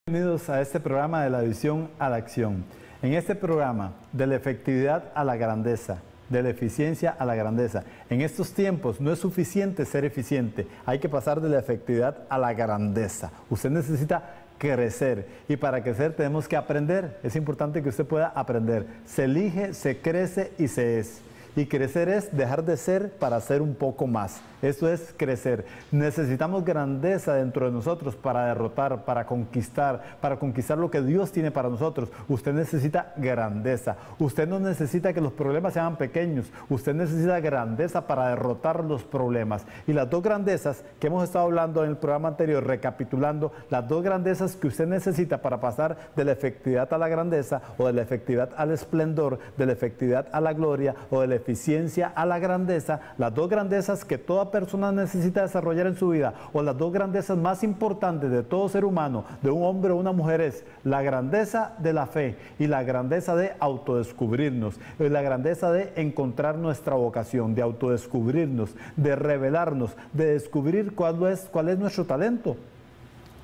Bienvenidos a este programa de la visión a la acción. En este programa, de la efectividad a la grandeza, de la eficiencia a la grandeza. En estos tiempos no es suficiente ser eficiente, hay que pasar de la efectividad a la grandeza. Usted necesita crecer y para crecer tenemos que aprender. Es importante que usted pueda aprender. Se elige, se crece y se es. Y crecer es dejar de ser para ser un poco más. Eso es crecer. Necesitamos grandeza dentro de nosotros para derrotar, para conquistar lo que Dios tiene para nosotros. Usted necesita grandeza. Usted no necesita que los problemas sean pequeños. Usted necesita grandeza para derrotar los problemas. Y las dos grandezas que hemos estado hablando en el programa anterior, recapitulando, las dos grandezas que usted necesita para pasar de la efectividad a la grandeza, o de la efectividad al esplendor, de la efectividad a la gloria, o de la eficiencia a la grandeza, las dos grandezas que toda persona necesita desarrollar en su vida, o las dos grandezas más importantes de todo ser humano, de un hombre o una mujer, es la grandeza de la fe y la grandeza de autodescubrirnos, y la grandeza de encontrar nuestra vocación, de autodescubrirnos, de revelarnos, de descubrir cuál es nuestro talento.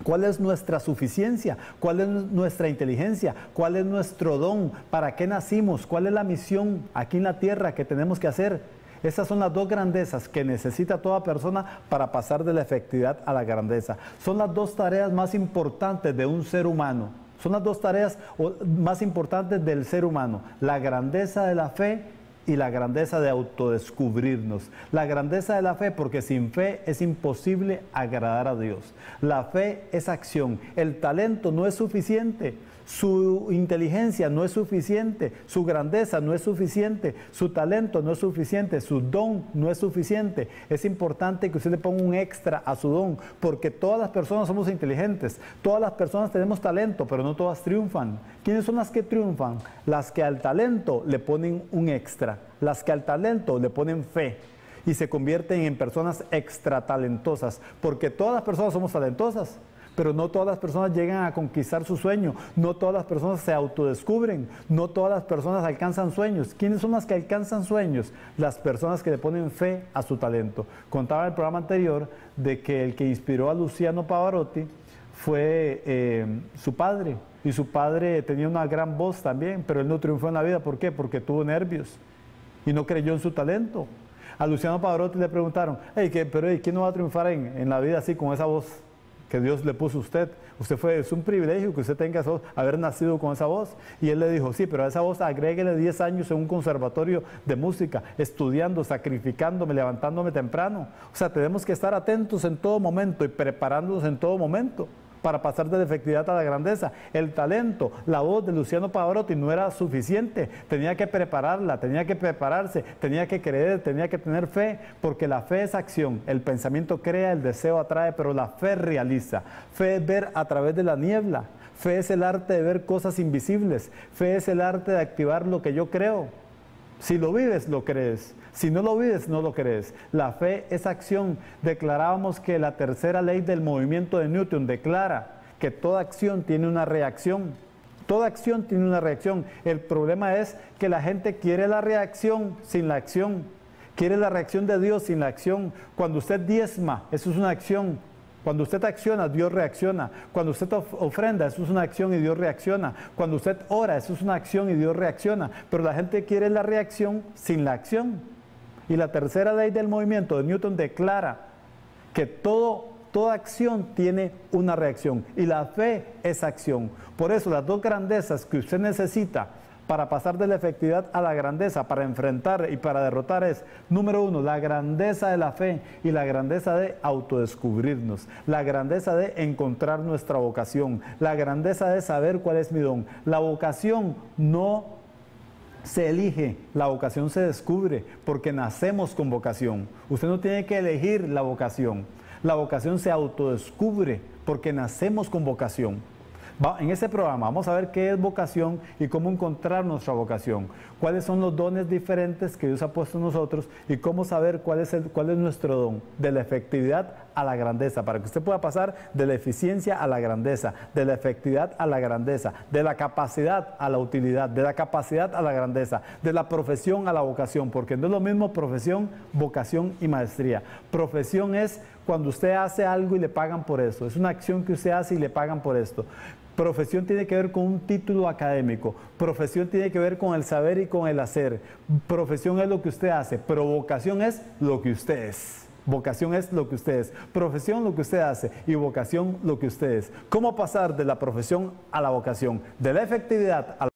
¿Cuál es nuestra suficiencia? ¿Cuál es nuestra inteligencia? ¿Cuál es nuestro don? ¿Para qué nacimos? ¿Cuál es la misión aquí en la tierra que tenemos que hacer? Esas son las dos grandezas que necesita toda persona para pasar de la efectividad a la grandeza. Son las dos tareas más importantes de un ser humano. Son las dos tareas más importantes del ser humano. La grandeza de la fe y la grandeza de autodescubrirnos. La grandeza de la fe, porque sin fe es imposible agradar a Dios. La fe es acción. El talento no es suficiente. Su inteligencia no es suficiente. Su grandeza no es suficiente. Su talento no es suficiente. Su don no es suficiente. Es importante que usted le ponga un extra a su don, porque todas las personas somos inteligentes. Todas las personas tenemos talento, pero no todas triunfan. ¿Quiénes son las que triunfan? Las que al talento le ponen un extra. Las que al talento le ponen fe y se convierten en personas extra talentosas, porque todas las personas somos talentosas, pero no todas las personas llegan a conquistar su sueño, no todas las personas se autodescubren, no todas las personas alcanzan sueños. ¿Quiénes son las que alcanzan sueños? Las personas que le ponen fe a su talento. Contaba en el programa anterior de que el que inspiró a Luciano Pavarotti fue su padre, y su padre tenía una gran voz también, pero él no triunfó en la vida. ¿Por qué? Porque tuvo nervios y no creyó en su talento. A Luciano Pavarotti le preguntaron, ¿quién no va a triunfar en la vida así, con esa voz que Dios le puso a usted? Es un privilegio que usted tenga esa voz, haber nacido con esa voz. Y él le dijo, sí, pero a esa voz agréguele 10 años en un conservatorio de música, estudiando, sacrificándome, levantándome temprano. O sea, tenemos que estar atentos en todo momento y preparándonos en todo momento para pasar de la efectividad a la grandeza. El talento, la voz de Luciano Pavarotti no era suficiente, tenía que prepararla, tenía que prepararse, tenía que creer, tenía que tener fe, porque la fe es acción. El pensamiento crea, el deseo atrae, pero la fe realiza. Fe es ver a través de la niebla, fe es el arte de ver cosas invisibles, fe es el arte de activar lo que yo creo. Si lo vives, lo crees. Si no lo vives, no lo crees. La fe es acción. Declarábamos que la tercera ley del movimiento de Newton declara que toda acción tiene una reacción. Toda acción tiene una reacción. El problema es que la gente quiere la reacción sin la acción. Quiere la reacción de Dios sin la acción. Cuando usted diezma, eso es una acción. Cuando usted acciona, Dios reacciona. Cuando usted ofrenda, eso es una acción y Dios reacciona. Cuando usted ora, eso es una acción y Dios reacciona. Pero la gente quiere la reacción sin la acción. Y la tercera ley del movimiento de Newton declara que toda acción tiene una reacción. Y la fe es acción. Por eso las dos grandezas que usted necesita para pasar de la efectividad a la grandeza, para enfrentar y para derrotar, es, número uno, la grandeza de la fe y la grandeza de autodescubrirnos, la grandeza de encontrar nuestra vocación, la grandeza de saber cuál es mi don. La vocación no se elige, la vocación se descubre, porque nacemos con vocación. Usted no tiene que elegir la vocación se autodescubre, porque nacemos con vocación. En este programa vamos a ver qué es vocación y cómo encontrar nuestra vocación, cuáles son los dones diferentes que Dios ha puesto en nosotros y cómo saber cuál es nuestro don, de la efectividad a la grandeza, para que usted pueda pasar de la eficiencia a la grandeza, de la efectividad a la grandeza, de la capacidad a la utilidad, de la capacidad a la grandeza, de la profesión a la vocación, porque no es lo mismo profesión, vocación y maestría. Profesión es cuando usted hace algo y le pagan por eso, es una acción que usted hace y le pagan por esto. Profesión tiene que ver con un título académico. Profesión tiene que ver con el saber y con el hacer. Profesión es lo que usted hace, pero vocación es lo que usted es. Vocación es lo que usted es. Profesión lo que usted hace y vocación lo que usted es. ¿Cómo pasar de la profesión a la vocación? De la efectividad a la